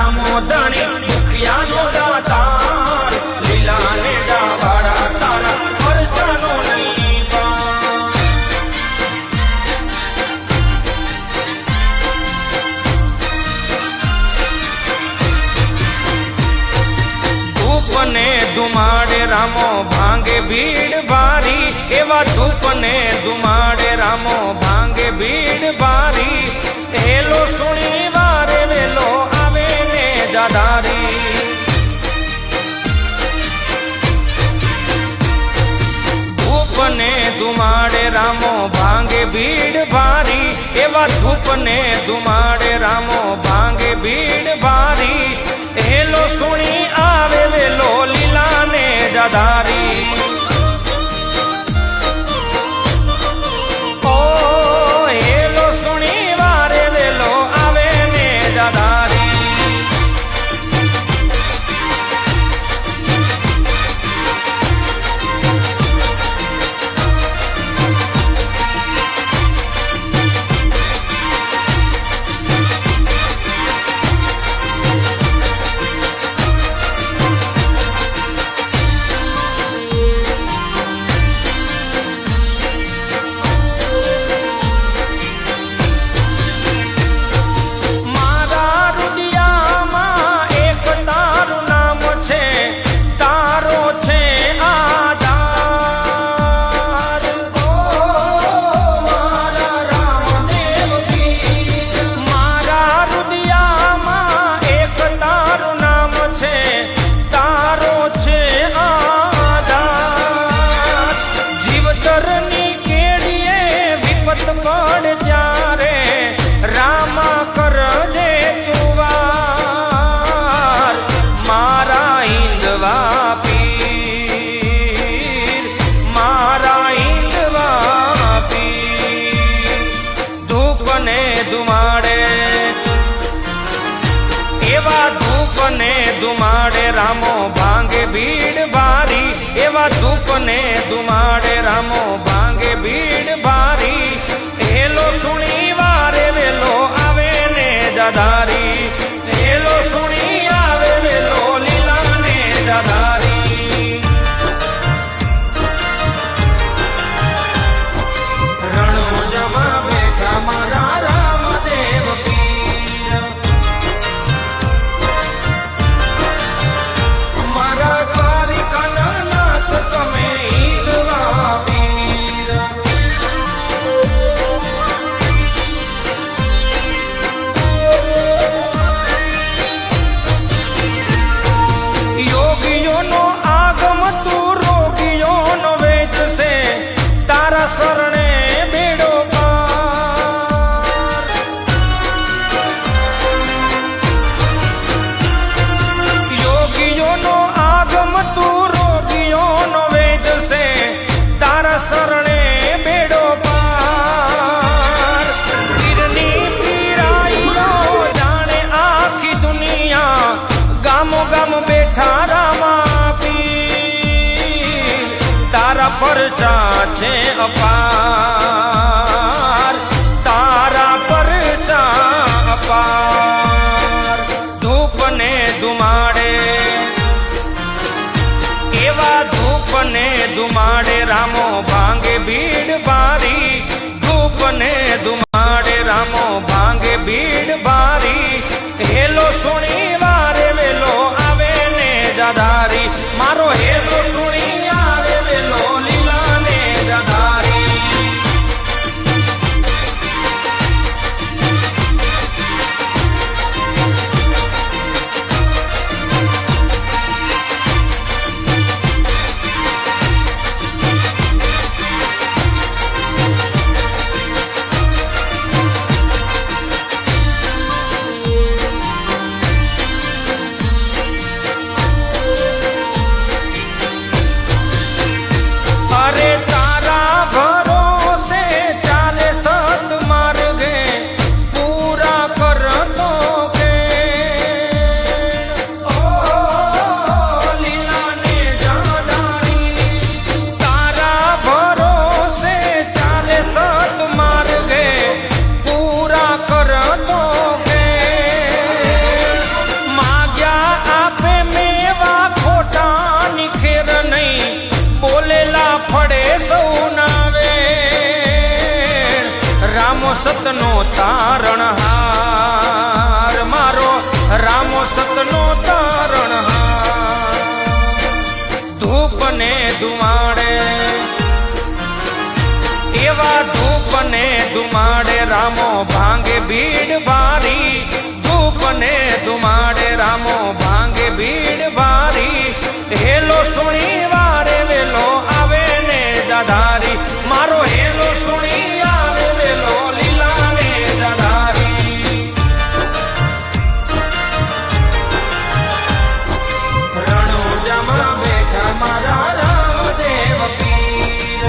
રામો ધણી મુખિયાનો દાતાર લીલા ને વાળા તારા પરચાનો નહીં પાર. ધૂપ ને ધુમાડે રામો ભાંગે ભીડ ભારી એવા ધૂપ ને ધુમાડે રામો ભાંગે ભીડ ભારી. હેલો સુણી વારે વેલો આવે ને જાધારી. ધૂપ ને ધુમાડે રામો ભાંગે ભીડ ભારી એવા ધૂપ ને ધુમાડે રામો ભાંગે ભીડ ભારી. હેલો સુણી આવે વેલો લીલા ને જાધારી. ધુમાડે રામો ભાંગે ભીડ ભારી એવા ધૂપ ને ધુમાડે રામો ભાંગે ભીડ ભારી. હેલો સુણી વારે વેલો આવે ને જાધારી. હેલો સુણી આવે વેલો લીલા ને જાધારી. રણો જવા બેઠા મારા રામદેવ પીર. મારા દ્વારિકાના નાથ તમે ઈદવા પીર. યોગીઓનો આગમ તું રોગીઓનો વેચ છે તારા શરણે બેડો પાર. યોગીઓનો આગમ તું રોગીઓનો વેચ છે તારા શરણે બેડો પાર. પીરની પીરાઈઓ જાણે આખી દુનિયા ગામો ગામ બેઠા રામા પીર. તારા પરચા છે અપાર તારા પરચા અપાર. ધૂપ ને ધુમાડે એવા ધૂપ ને ધુમાડે રામો ભાંગે ભીડ ભારી. ધૂપ ને ધુમાડે રામો ભાંગે ભીડ ભારી. હેલો સુણી વારે વેલો આવે ને જાધારી. મારો હેલો સુણી આવે વેલો લીલા ને જાધારી. તારણહાર મારો રામો સતનો તારણહાર ધૂપ ને ધુમાડે એવા ધૂપ ને ધુમાડે રામો ભાંગે ભીડ ભારી ધૂપ ને ધુમાડે રામો ભાંગે ભીડ ભારી હેલો સુણી વારે વેલો આવે ને જાધારી મારો હેલો સુણી આવે વેલો લીલા ને જાધારી રણોજામાં બેઠા મારા રામદેવ પીર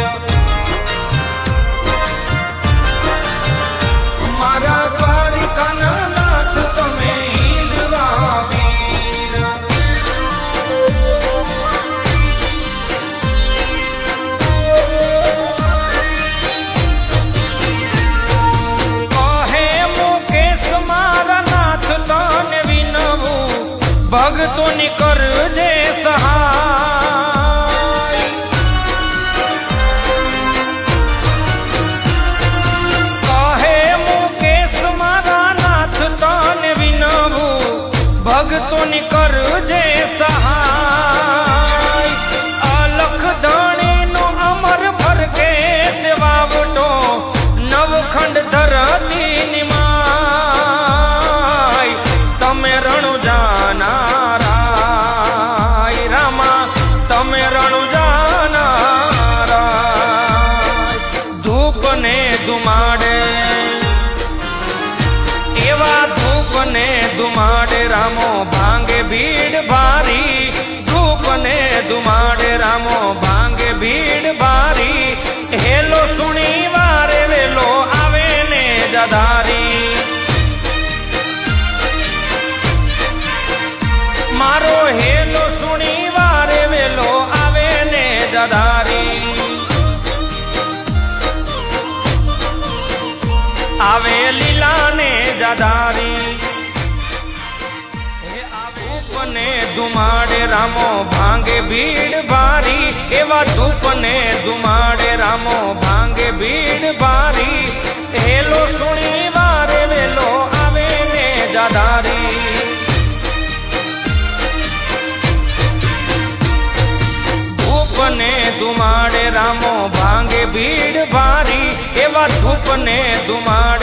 મારા દ્વારિકાના નાથ તમે ઈદવા વીર કહે મુકેશ મારા નાથ તને વિનવું ભગતોની કરજે સહાય કહે મુકેશ મારા નાથ તને વિનવું ભગતોની કરજે સહાય અલખ ધણીનો અમર ફરકે સેવાવટો નવખંડ ધરતી નિમાય તમે રણુજાના રાય રામા તમે રણુજાના રાય ધૂપ ને ધુમાડે એવા ધૂપ ને ધુમાડે રામો ભાંગે ભીડ ભારી ધૂપ ને ધુમાડે રામો ભાંગે ભીડ ભારી હેલો સુણી વારે વેલો આવે ને જાધારી મારો હેલો સુણી વારે વેલો આવે ને જાધારી આવે લીલા ને જાધારી ધૂપ ને ધુમાડે રામો ભાંગે ભીડ ભારી એવા ધૂપ ને ધુમાડે રામો ભાંગે ભીડ ભારી હેલો સુણી વારે વેલો આવે ને જાધારી ધૂપ ને ધુમાડે રામો ભાંગે ભીડ ભારી એવા ધૂપ ને ધુમાડે